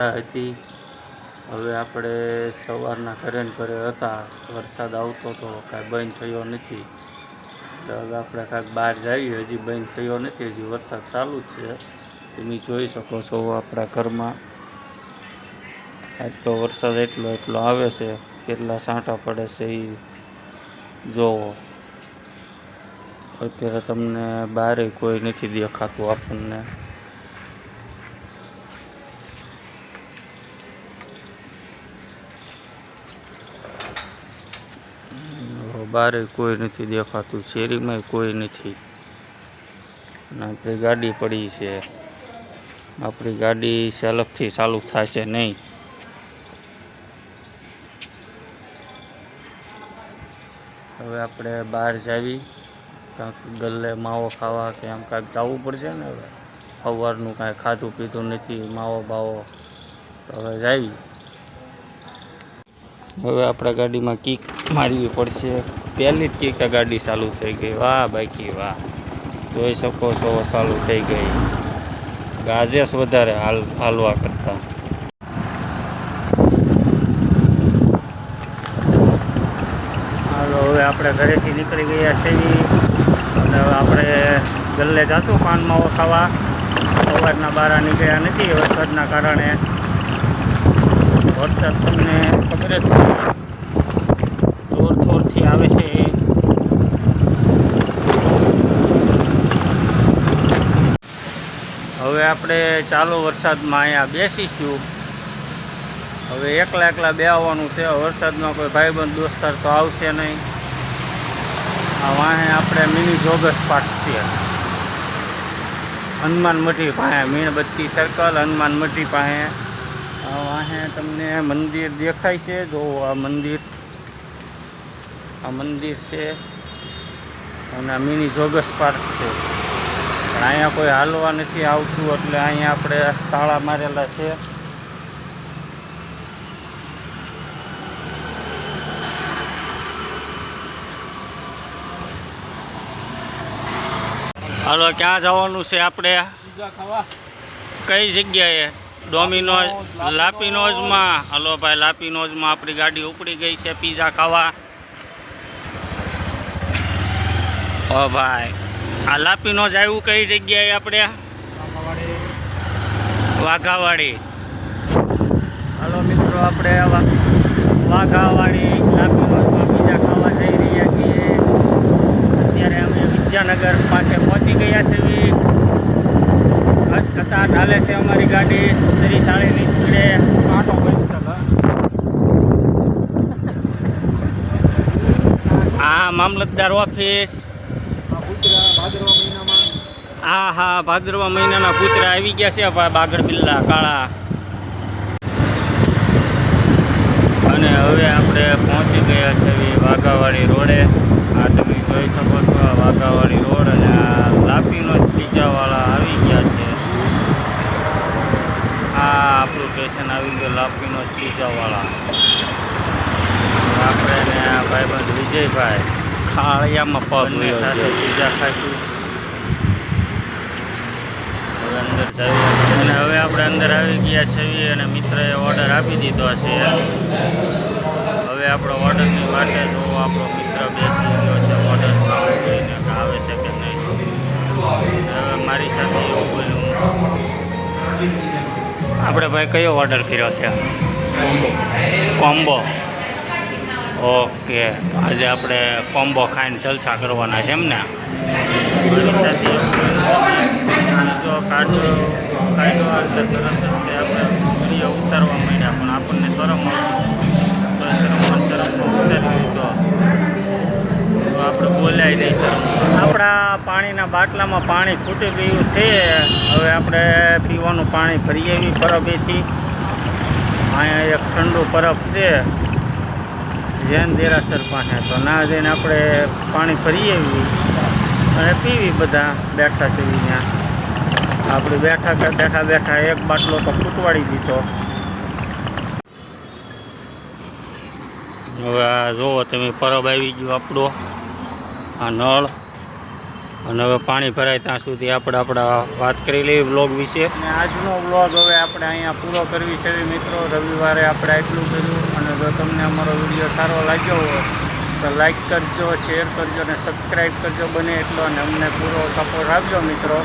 હતી. હવે આપણે સવારના ઘરે હતા, વરસાદ આવતો હતો, કાંઈ બંધ થયો નથી. તો હવે આપણે કાંઈક બહાર જઈએ, હજી બંધ થયો નથી, હજી વરસાદ ચાલુ જ છે. તમે જોઈ શકો છો આપણા ઘરમાં એટલો વરસાદ એટલો આવે છે, કેટલા છાંટા પડે છે એ જોવો. અત્યારે તમને બહારે કોઈ નથી દેખાતું આપણને. બારે કોઈ નથી દેખાતું, શેરીમાં કોઈ નથી. અને આપણી ગાડી પડી છે, આપણી ગાડી સેલ્ફથી ચાલુ થશે નહીં. હવે આપણે બહાર જાવી, કાંઈક ગલ્લે માવો ખાવા કે આમ કાંઈક જવું પડશે ને. હવે સવારનું કાંઈ ખાધું પીધું નથી, માવો બાવો. તો હવે જાવી. હવે આપણા ગાડીમાં કિક મારવી પડશે. પહેલી જ કિક ગાડી ચાલુ થઈ ગઈ. વાહ બાકી વાહ, જોઈ શકો છો ચાલુ થઈ ગઈ. ગાજેસ વધારે હાલવા કરતા. હાલો હવે આપણે ઘરેથી નીકળી ગયા છીએ અને હવે આપણે ગલ્લે જાશું પાન માવો ખાવા. સવારના બારા નીકળ્યા નથી વરસાદના કારણે. વરસાદ તમને ખબર જ છે, જોરથી આવે છે. હવે આપણે ચાલુ વરસાદમાં અહીંયા બેસીશું. હવે એકલા બેસવાનું છે. વરસાદમાં કોઈ ભાઈબંધ દોસ્તાર તો આવશે નહીં. આ વાહે આપણે મિની જોગસ પાર્ક છે, હનુમાન મઢી પાસે, મીણબત્તી સર્કલ હનુમાન મઢી પાસે. વાહે તમને મંદિર દેખાય છે, જો આ મંદિર છે અને મિની જોગસ પાર્ક છે. પણ અહીંયા કોઈ હાલવા નથી આવતું, એટલે અહીંયા આપણે તાળા મારેલા છે. હાલો ક્યાં જવાનું છે આપણે? કઈ જગ્યાએ? ડોમિનોઝ, લાપીનોઝમાં. હાલો ભાઈ, લાપીનોઝમાં આપણી ગાડી ઉપડી ગઈ છે પીઝા ખાવા. ઓ ભાઈ, આ લાપીનોઝ આવ્યું કઈ જગ્યાએ આપણે? વાઘાવાડી. હાલો મિત્રો, આપણે વાઘાવાડી લાપીનોઝમાં પીઝા ખાવા જઈ રહ્યા છીએ. અત્યારે અમે વિદ્યાનગર પાસે પહોંચી ગયા છીએ. કસાટ હાલે છે અમારી ગાડી, તરી સાડીની સ્પીડે. આટો હા, મામલતદાર ઓફિસ. હા, ભાદરવા મહિનાના કૂતરા આવી ગયા છે બાગડ બિલ્લા કાળા. અને હવે આપણે પહોંચી ગયા છીએ વાઘાવાડી રોડે. આ તમે જોઈ શકો છો વાઘાવાડી રોડ. અને આ લાપીનોઝ પીઝાવાળા આવી ગયા છે. આ આપણું સ્ટેશન આવી ગયું, લાપીનોઝ પીઝાવાળા. આપણે ને ભાઈબંધ વિજયભાઈ ખાળિયામાં પગ સાથે પીઝા ખાઈશું. હવે અંદર જઈએ અને હવે આપણે અંદર આવી ગયા છીએ અને મિત્રએ ઓર્ડર આપી દીધો છે. હવે આપણો ઓર્ડરની વાટે જો આપણો મિત્ર બેસી ગયો છે ઓર્ડર જોઈને કે આવે છે કે નહીં. હવે મારી સાથે એવું બોલ્યું. આપણે ભાઈ કયો ઓર્ડર કર્યો છે? કોમ્બો. ઓકે, આજે આપણે કોમ્બો ખાઈને જલસા કરવાના છે એમ ને? જો કાઢો એટલે તરત જ આપણે વિડીયો ઉતારવા માંડ્યા, પણ આપણને શરમ આવતી તો ઉતારી દીધો. આપણે બોલાય નહીં શરમ. આપણા પાણીના બાટલામાં પાણી ખૂટી ગયું છે. હવે આપણે પીવાનું પાણી ભરી આવી પરબેથી. અહીંયા એક ઠંડુ પરબ છે જૈન દેરાસર પાસે, તો ના જઈને આપણે પાણી ભરી આવી અને પીવી. બધા બેઠા છે ત્યાં. આપણે બેઠા એક બાટલો તો ફૂટવાડી દીધો. હવે આ જુઓ તમે, પરબ આવી ગયો આપણો. આ નળ અને હવે પાણી ભરાય ત્યાં સુધી આપણે વાત કરી લઈએ વ્લોગ વિશે. અને આજનો વ્લોગ હવે આપણે અહીંયા પૂરો કરવી છે મિત્રો. રવિવારે આપણે એટલું કર્યું. અને જો તમને અમારો વિડીયો સારો લાગ્યો હોય તો લાઈક કરજો, શેર કરજો અને સબસ્ક્રાઈબ કરજો બને એટલો. અને અમને પૂરો સપોર્ટ આપજો મિત્રો.